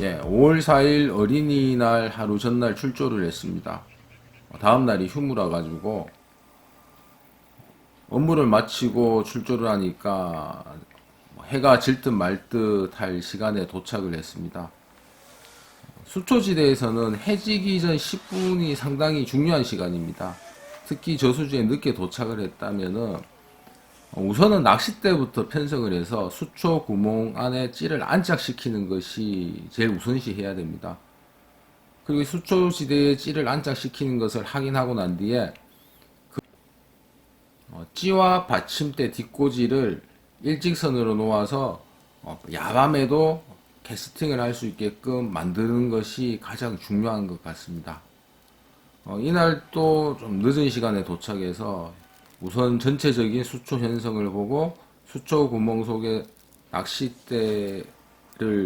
예, 5월 4일 어린이날 하루 전날 출조를 했습니다. 다음 날이 휴무라 가지고 업무를 마치고 출조를 하니까 해가 질 듯 말 듯 할 시간에 도착을 했습니다. 수초지대에서는 해지기 전 10분이 상당히 중요한 시간입니다. 특히 저수지에 늦게 도착을 했다면은 우선은 낚싯대부터 편성을 해서 수초 구멍 안에 찌를 안착시키는 것이 제일 우선시 해야 됩니다. 그리고 수초지대에 찌를 안착시키는 것을 확인하고 난 뒤에 찌와 받침대 뒷꽂이를 일직선으로 놓아서 야밤에도 캐스팅을 할 수 있게끔 만드는 것이 가장 중요한 것 같습니다. 이날 또 좀 늦은 시간에 도착해서 우선 전체적인 수초 현성을 보고 수초 구멍 속에 낚싯대를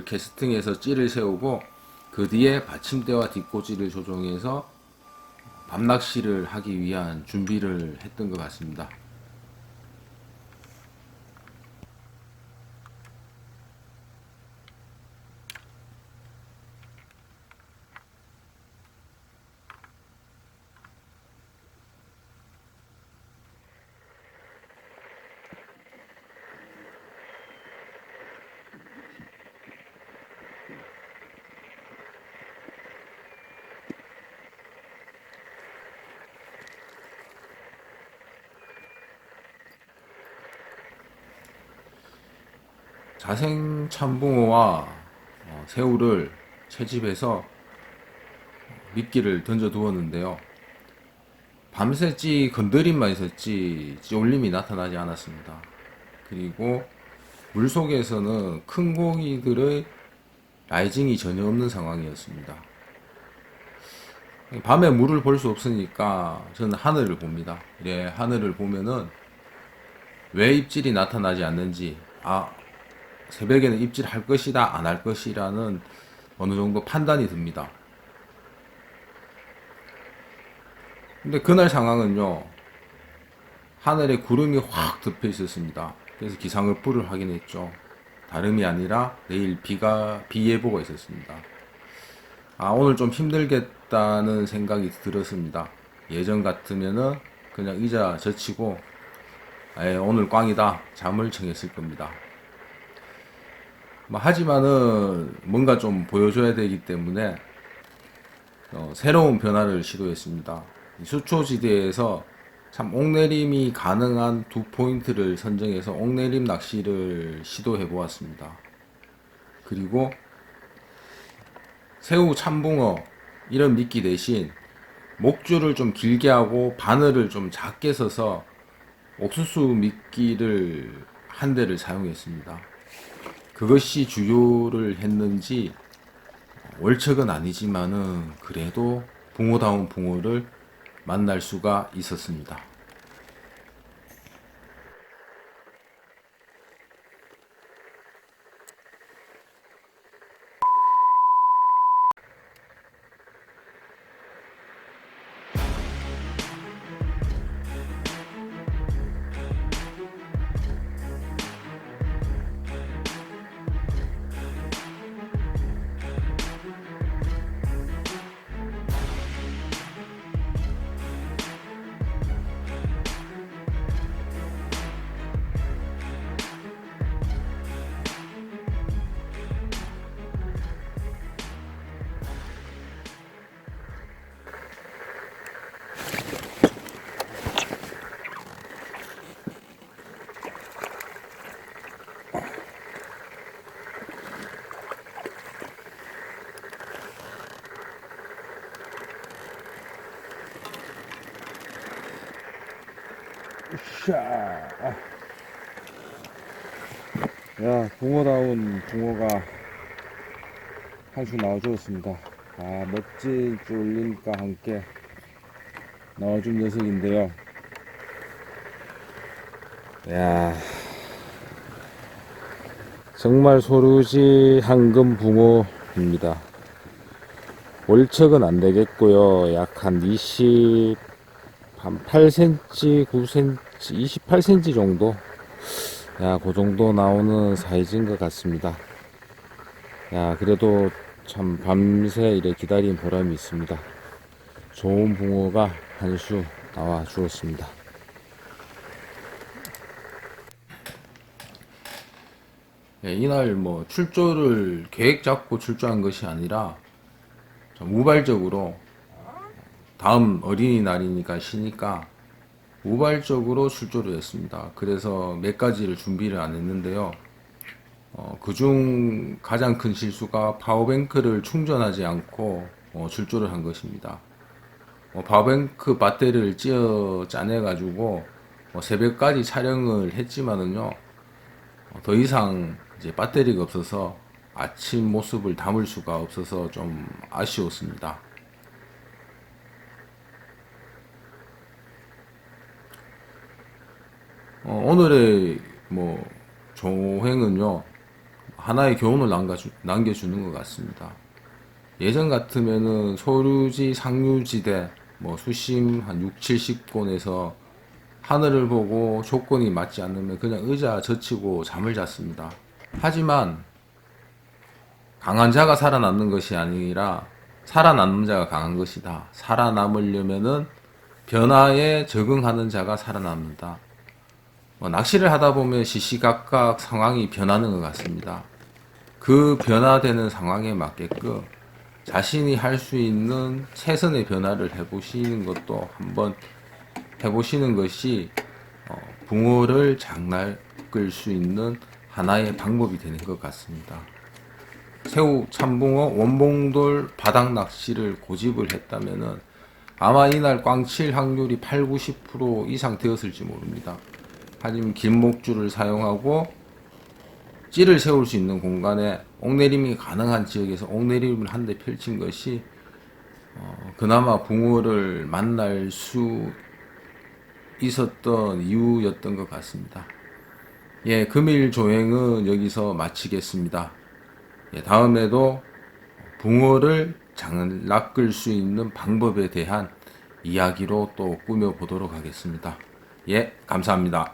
캐스팅해서 찌를 세우고 그 뒤에 받침대와 뒷꽂이를 조정해서 밤낚시를 하기 위한 준비를 했던 것 같습니다. 자생 참붕어와 새우를 채집해서 미끼를 던져 두었는데요. 밤새 찌 건드림만 있었지 찌올림이 나타나지 않았습니다. 그리고 물속에서는 큰 고기들의 라이징이 전혀 없는 상황이었습니다. 밤에 물을 볼 수 없으니까 저는 하늘을 봅니다. 예, 하늘을 보면은 왜 입질이 나타나지 않는지, 새벽에는 입질할 것이다, 안 할 것이라는 어느 정도 판단이 듭니다. 근데 그날 상황은요, 하늘에 구름이 확 덮여 있었습니다. 그래서 기상을보를 확인했죠. 다름이 아니라 내일 비 예보가 있었습니다. 오늘 좀 힘들겠다는 생각이 들었습니다. 예전 같으면은 그냥 의자 젖히고, 오늘 꽝이다, 잠을 청했을 겁니다. 하지만은 뭔가 좀 보여줘야 되기 때문에 새로운 변화를 시도했습니다. 수초지대에서 참 옥내림이 가능한 두 포인트를 선정해서 옥내림 낚시를 시도해 보았습니다. 그리고 새우, 참붕어 이런 미끼 대신 목줄을 좀 길게 하고 바늘을 좀 작게 써서 옥수수 미끼를 한 대를 사용했습니다. 그것이 주요를 했는지 월척은 아니지만은 그래도 붕어다운 붕어를 만날 수가 있었습니다. 야, 붕어다운 붕어가 한 수 나와주었습니다. 멋진 쫄림과 함께 나와준 녀석인데요. 야, 정말 소루지 황금 붕어입니다. 월척은 안 되겠고요. 약 한 8cm, 9cm, 28cm 정도? 그 정도 나오는 사이즈인 것 같습니다. 그래도 참 밤새 이래 기다린 보람이 있습니다. 좋은 붕어가 한 수 나와 주었습니다. 예, 이날 뭐 출조를 계획 잡고 출조한 것이 아니라 좀 우발적으로 다음 어린이날이니까 쉬니까 우발적으로 출조를 했습니다. 그래서 몇 가지를 준비를 안 했는데요. 그중 가장 큰 실수가 파워뱅크를 충전하지 않고 출조를 한 것입니다. 파워뱅크 배터리를 짜내가지고 새벽까지 촬영을 했지만은요, 더 이상 이제 배터리가 없어서 아침 모습을 담을 수가 없어서 좀 아쉬웠습니다. 오늘의 뭐 조행은요, 하나의 교훈을 남겨주는 것 같습니다. 예전 같으면은 소류지, 상류지대, 뭐 수심 한 6, 70권에서 하늘을 보고 조건이 맞지 않으면 그냥 의자 젖히고 잠을 잤습니다. 하지만 강한 자가 살아남는 것이 아니라 살아남는 자가 강한 것이다. 살아남으려면은 변화에 적응하는 자가 살아남는다. 낚시를 하다 보면 시시각각 상황이 변하는 것 같습니다. 그 변화되는 상황에 맞게끔 자신이 할 수 있는 최선의 변화를 해보시는 것도 한번 해보시는 것이 붕어를 장낚을 수 있는 하나의 방법이 되는 것 같습니다. 새우, 참붕어, 원봉돌 바닥 낚시를 고집을 했다면은 아마 이날 꽝칠 확률이 8, 90% 이상 되었을지 모릅니다. 하지만 길목줄을 사용하고 찌를 세울 수 있는 공간에 옥내림이 가능한 지역에서 옥내림을 한 대 펼친 것이 그나마 붕어를 만날 수 있었던 이유였던 것 같습니다. 예, 금일 조행은 여기서 마치겠습니다. 예, 다음에도 붕어를 낚을 수 있는 방법에 대한 이야기로 또 꾸며보도록 하겠습니다. 예, 감사합니다.